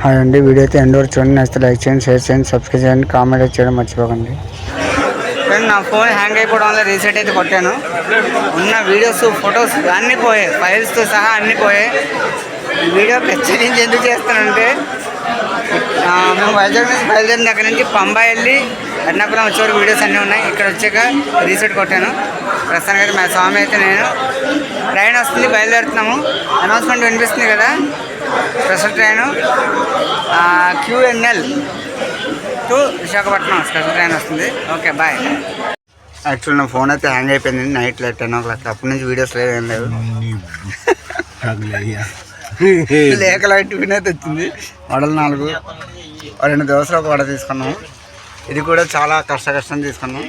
Hi అండి, video అయితే end వరకు చూడండి. నచ్చితే లైక్ చేయండి, షేర్ చేయండి, సబ్స్క్రైబ్ చేయండి, కామెంట్ చేయడం మర్చిపోకండి. నా ఫోన్ హ్యాంగ్ అయిపోవడం వల్ల రీసెట్ అయితే కొట్టాను. ఉన్న వీడియోస్ ఫొటోస్ అన్నీ పోయాయి, ఫైల్స్తో సహా అన్నీ పోయాయి. వీడియో ప్రత్యేకించి ఎందుకు చేస్తానంటే మేము వైజాగ్ నుంచి బయలుదేరిన దగ్గర నుంచి పంబా వెళ్ళి ఎర్నాకుళం వచ్చేవరకు వీడియోస్ అన్నీ ఉన్నాయి. ఇక్కడ వచ్చాక రీసెట్ కొట్టాను. ప్రస్తుతానికి అయితే మా స్వామి అయితే నేను ట్రైన్ వస్తుంది, బయలుదేరుతున్నాము. అనౌన్స్మెంట్ వినిపిస్తుంది కదా, special train QNL to Visakhapatnam special train వస్తుంది. Okay bye. యాక్చువల్ నా ఫోన్ అయితే హ్యాంగ్ అయిపోయింది నైట్ 10 o'clock. అప్పటి నుంచి వీడియోస్ లేదు, ఏం లేవు. లేక లైట్ విన్ అయితే వచ్చింది. వడలు 4 2 దోశలు ఒక వడ తీసుకున్నాము. ఇది కూడా చాలా కష్టం తీసుకున్నాం.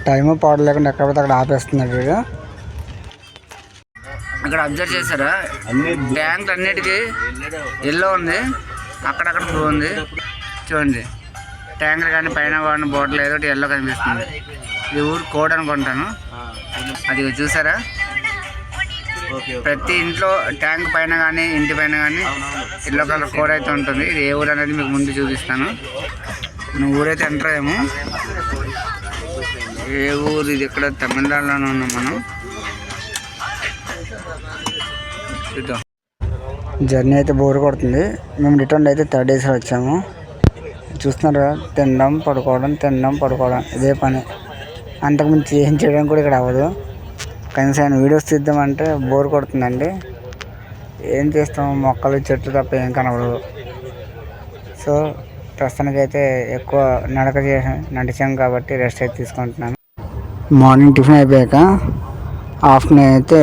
టైము పవర్ లేకుండా ఎక్కడిపోతే అక్కడ ఆపేస్తున్నాడు వీడు. ఇక్కడ అబ్జర్వ్ చేశారా, ట్యాంక్ అన్నిటికీ ఎల్లో ఉంది, అక్కడక్కడ బ్లూ ఉంది. చూడండి, ట్యాంకర్ కానీ పైన వాడిన బోర్డర్ ఏదో ఎల్లో కనిపిస్తుంది. ఇది ఊరు కోడ్ అనుకుంటాను. అది చూసారా, ప్రతి ఇంట్లో ట్యాంక్ పైన కానీ ఇంటి పైన కానీ ఎల్లో కలర్ కోడ్ అయితే ఉంటుంది. ఇది ఏ ఊరు అనేది మీకు ముందు చూపిస్తాను. మన ఊరైతే ఎంటర్ అయ్యాము. ఏ ఊరు ఇది? ఇక్కడ తమిళనాడులోనే ఉన్నాం మనం. చూద్దాం. జర్నీ అయితే బోర్ కొడుతుంది. మేము రిటర్న్ అయితే 3rd days వచ్చాము. చూస్తున్నారు కదా, తినడం పడుకోవడం ఇదే పని. అంతకుమించి ఏం చేయడం కూడా ఇక్కడ అవ్వదు. కనీసం వీడియోస్ తీద్దామంటే బోర్ కొడుతుందండి. ఏం చేస్తాం, మొక్కలు చెట్లు తప్ప ఏం కనబడదు. సో ప్రస్తుతానికైతే ఎక్కువ నడిచాం కాబట్టి రెస్ట్ అయితే తీసుకుంటున్నాను. మార్నింగ్ టిఫిన్ అయిపోయాక ఆఫ్టర్నూన్ అయితే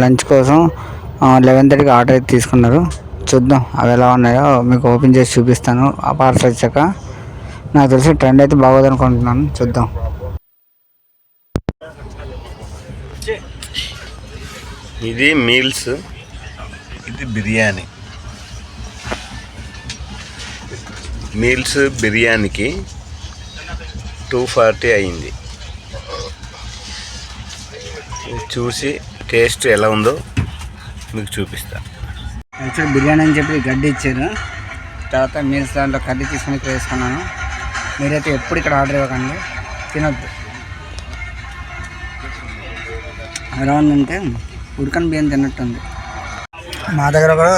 లంచ్ కోసం 11:30కి ఆర్డర్ అయితే తీసుకున్నారు. చూద్దాం అవి ఎలా ఉన్నాయో మీకు ఓపెన్ చేసి చూపిస్తాను. ఆ పార్సల్ వచ్చాక నాకు తెలిసి ట్రెండ్ అయితే బాగోదు అనుకుంటున్నాను. చూద్దాం. ఇది మీల్స్, ఇది బిర్యానీ. మీల్స్ బిర్యానీకి 240 అయింది. చూసి టేస్ట్ ఎలా ఉందో మీకు చూపిస్తా. యాక్చువల్లీ బిర్యానీ అని చెప్పి గడ్డి ఇచ్చారు. తర్వాత మీల్స్ దాంట్లో కర్రీ తీసుకొని ఇక్కడ వేసుకున్నాను. మీరైతే ఎప్పుడు ఇక్కడ ఆర్డర్ ఇవ్వకండి, తినొద్దు. ఎలా ఉందంటే ఉడకని బియ్యం తిన్నట్టుంది. మా దగ్గర కూడా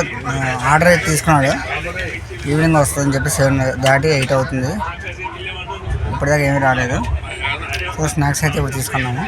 ఆర్డర్ అయితే తీసుకున్నాడు. ఈవినింగ్ వస్తుందని చెప్పి 7 దాటి 8 అవుతుంది. ఇప్పటిదాకా ఏమీ రాలేదు. సో స్నాక్స్ అయితే ఇప్పుడు తీసుకున్నాము.